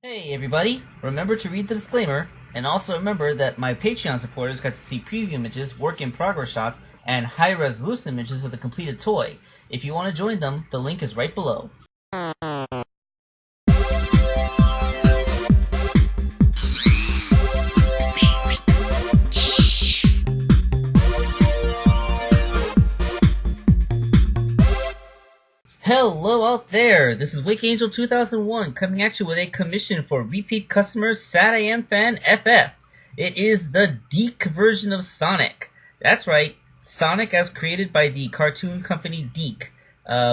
Hey everybody, remember to read the disclaimer, and also remember that my Patreon supporters got to see preview images, work in progress shots, and high resolution images of the completed toy. If you want to join them, the link is right below. Hello out there, this is WickAngel 2001 coming at you with a commission for repeat customer SATAMfanFF. It is the Deek version of Sonic. That's right, Sonic as created by the cartoon company Deek,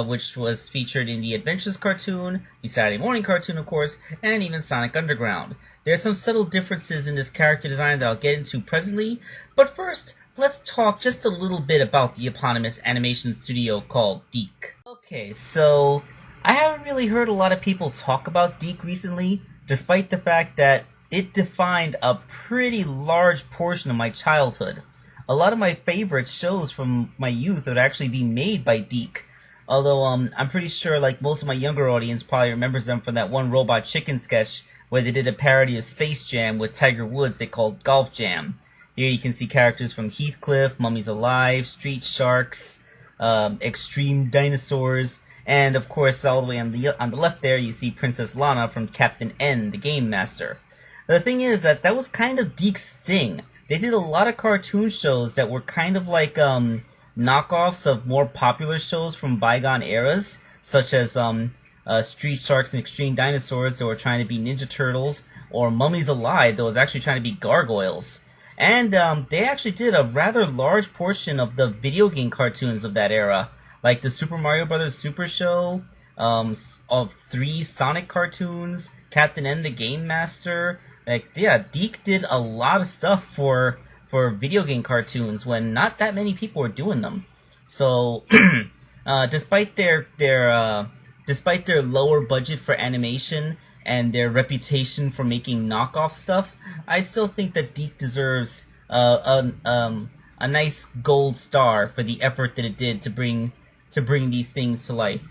which was featured in the Adventures cartoon, the Saturday morning cartoon of course, and even Sonic Underground. There's some subtle differences in this character design that I'll get into presently, but first, let's talk just a little bit about the eponymous animation studio called Deek. Okay, so I haven't really heard a lot of people talk about Deek recently, despite the fact that it defined a pretty large portion of my childhood. A lot of my favorite shows from my youth would actually be made by Deek, although I'm pretty sure like most of my younger audience probably remembers them from that one Robot Chicken sketch where they did a parody of Space Jam with Tiger Woods they called Golf Jam. Here you can see characters from Heathcliff, Mummies Alive, Street Sharks, Extreme Dinosaurs, and of course all the way on the left there you see Princess Lana from Captain N, the Game Master. The thing is that was kind of Deek's thing. They did a lot of cartoon shows that were kind of like knockoffs of more popular shows from bygone eras, such as Street Sharks and Extreme Dinosaurs that were trying to be Ninja Turtles, or Mummies Alive that was actually trying to be Gargoyles. And they actually did a rather large portion of the video game cartoons of that era, like the Super Mario Bros. Super Show, of 3 Sonic cartoons, Captain N the Game Master. Like, yeah, Deek did a lot of stuff for video game cartoons when not that many people were doing them. So, despite their lower budget for animation and their reputation for making knockoff stuff, I still think that Deek deserves a nice gold star for the effort that it did to bring these things to life.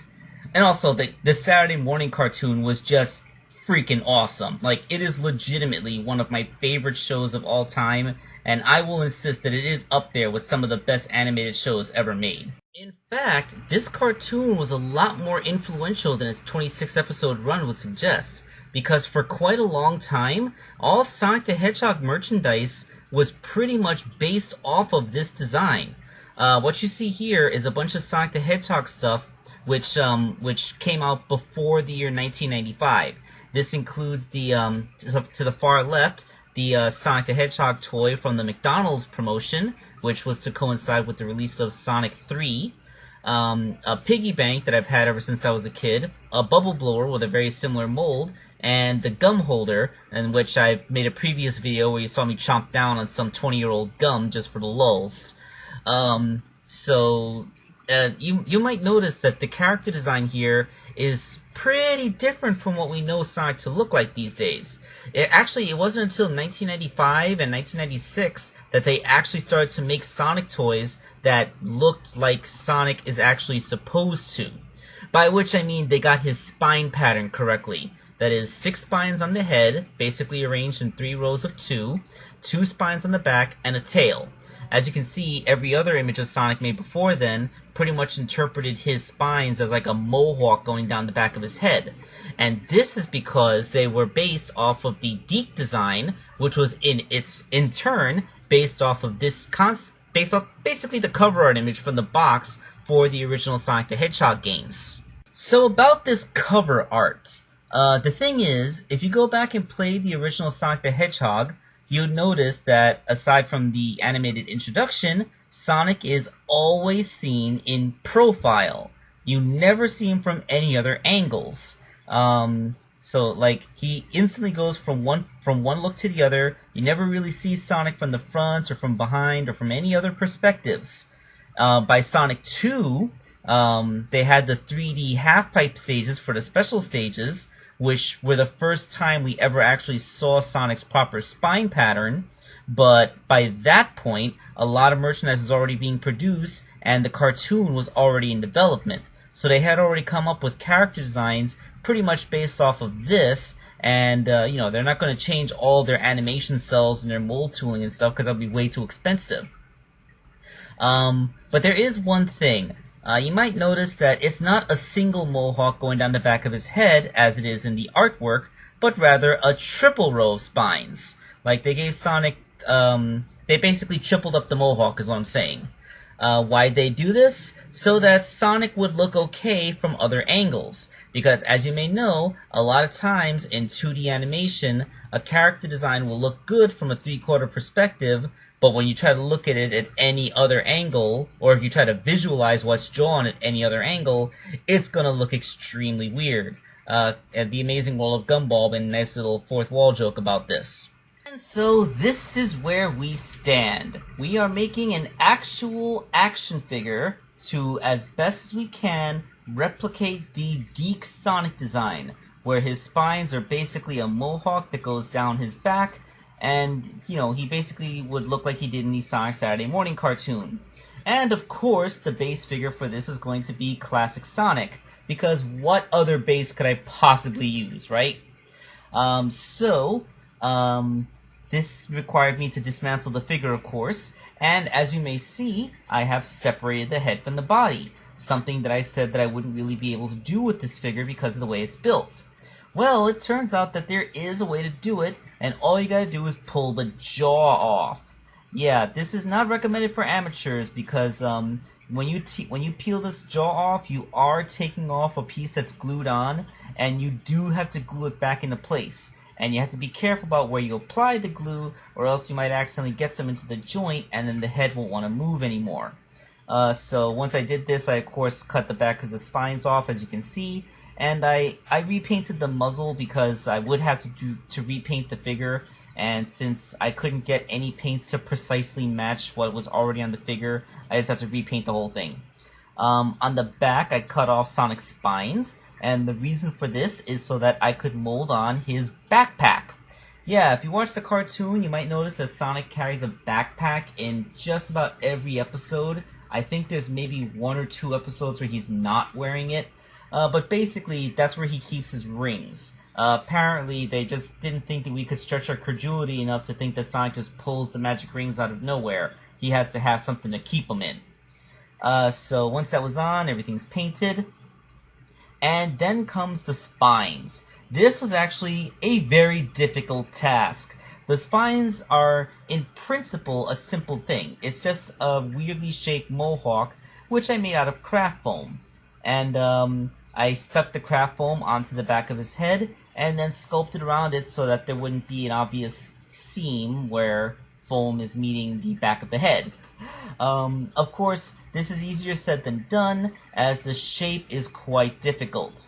And also, the Saturday morning cartoon was just freaking awesome. Like, it is legitimately one of my favorite shows of all time, and I will insist that it is up there with some of the best animated shows ever made. In fact, this cartoon was a lot more influential than its 26-episode run would suggest, because for quite a long time, all Sonic the Hedgehog merchandise was pretty much based off of this design. What you see here is a bunch of Sonic the Hedgehog stuff which came out before the year 1995. This includes the, to the far left, the Sonic the Hedgehog toy from the McDonald's promotion, which was to coincide with the release of Sonic 3, a piggy bank that I've had ever since I was a kid, a bubble blower with a very similar mold, and the gum holder, in which I made a previous video where you saw me chomp down on some 20-year-old gum just for the lulz. You might notice that the character design here is pretty different from what we know Sonic to look like these days. It wasn't until 1995 and 1996 that they actually started to make Sonic toys that looked like Sonic is actually supposed to. By which I mean they got his spine pattern correctly. That is 6 spines on the head, basically arranged in 3 rows of 2 spines on the back, and a tail. As you can see, every other image of Sonic made before then pretty much interpreted his spines as like a mohawk going down the back of his head. And this is because they were based off of the Deek design, which was in turn based off of basically the cover art image from the box for the original Sonic the Hedgehog games. So about this cover art, the thing is, if you go back and play the original Sonic the Hedgehog, you'll notice that aside from the animated introduction, Sonic is always seen in profile. You never see him from any other angles. So like he instantly goes from one look to the other. You never really see Sonic from the front or from behind or from any other perspectives. By Sonic 2, they had the 3D half-pipe stages for the special stages, which were the first time we ever actually saw Sonic's proper spine pattern, but by that point, a lot of merchandise was already being produced, and the cartoon was already in development. So they had already come up with character designs pretty much based off of this, and you know, they're not going to change all their animation cells and their mold tooling and stuff because that'll be way too expensive. But there is one thing. You might notice that it's not a single mohawk going down the back of his head as it is in the artwork, but rather a triple row of spines. Like they gave Sonic, they basically tripled up the mohawk is what I'm saying. Why'd they do this? So that Sonic would look okay from other angles. Because as you may know, a lot of times in 2D animation, a character design will look good from a 3/4 perspective, but when you try to look at it at any other angle, or if you try to visualize what's drawn at any other angle, it's gonna look extremely weird. And The Amazing World of Gumball, and a nice little fourth wall joke about this. And so this is where we stand. We are making an actual action figure to, as best as we can, replicate the DIC Sonic design, where his spines are basically a mohawk that goes down his back, and, you know, he basically would look like he did in the Sonic Saturday Morning cartoon. And, of course, the base figure for this is going to be Classic Sonic, because what other base could I possibly use, right? This required me to dismantle the figure, of course, and as you may see, I have separated the head from the body, something that I said that I wouldn't really be able to do with this figure because of the way it's built. Well, it turns out that there is a way to do it, and all you gotta do is pull the jaw off. Yeah, this is not recommended for amateurs because when you peel this jaw off, you are taking off a piece that's glued on, and you do have to glue it back into place. And you have to be careful about where you apply the glue, or else you might accidentally get some into the joint, and then the head won't want to move anymore. So once I did this, I of course cut the back of the spines off, as you can see, and I repainted the muzzle because I would have to repaint the figure, and since I couldn't get any paints to precisely match what was already on the figure, I just had to repaint the whole thing. On the back, I cut off Sonic's spines, and the reason for this is so that I could mold on his backpack. Yeah, if you watch the cartoon, you might notice that Sonic carries a backpack in just about every episode. I think there's maybe 1 or 2 episodes where he's not wearing it, but basically that's where he keeps his rings. Apparently they just didn't think that we could stretch our credulity enough to think that Sonic just pulls the magic rings out of nowhere. He has to have something to keep them in. So once that was on, everything's painted. And then comes the spines. This was actually a very difficult task. The spines are, in principle, a simple thing. It's just a weirdly shaped mohawk, which I made out of craft foam. And I stuck the craft foam onto the back of his head, and then sculpted around it so that there wouldn't be an obvious seam where foam is meeting the back of the head. Of course, this is easier said than done, as the shape is quite difficult.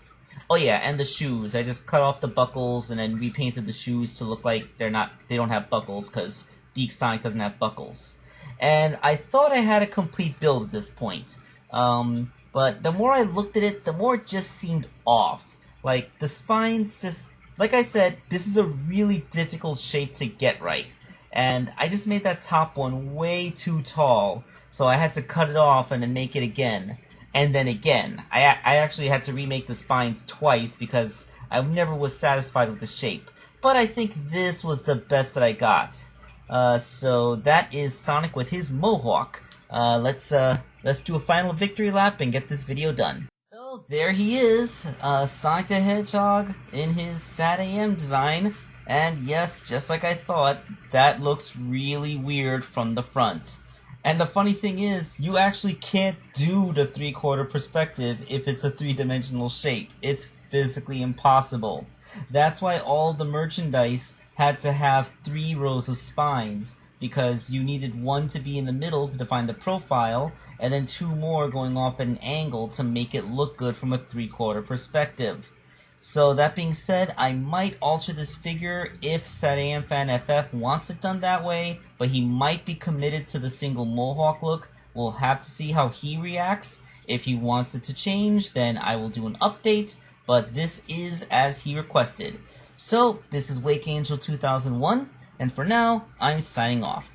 Oh yeah, and the shoes. I just cut off the buckles and then repainted the shoes to look like they don't have buckles, because DIC Sonic doesn't have buckles. And I thought I had a complete build at this point. But the more I looked at it, the more it just seemed off. Like, the spines just... Like I said, this is a really difficult shape to get right. And I just made that top one way too tall, so I had to cut it off and then make it again. And then again. I actually had to remake the spines twice because I never was satisfied with the shape. But I think this was the best that I got. So that is Sonic with his mohawk. Let's do a final victory lap and get this video done. So there he is, Sonic the Hedgehog in his SatAM design. And yes, just like I thought, that looks really weird from the front. And the funny thing is, you actually can't do the 3/4 perspective if it's a 3-dimensional shape. It's physically impossible. That's why all the merchandise had to have 3 rows of spines, because you needed one to be in the middle to define the profile, and then 2 more going off at an angle to make it look good from a 3/4 perspective. So that being said, I might alter this figure if SATAMfanFF wants it done that way, but he might be committed to the single mohawk look. We'll have to see how he reacts. If he wants it to change, then I will do an update, but this is as he requested. So, this is Wake Angel 2001, and for now, I'm signing off.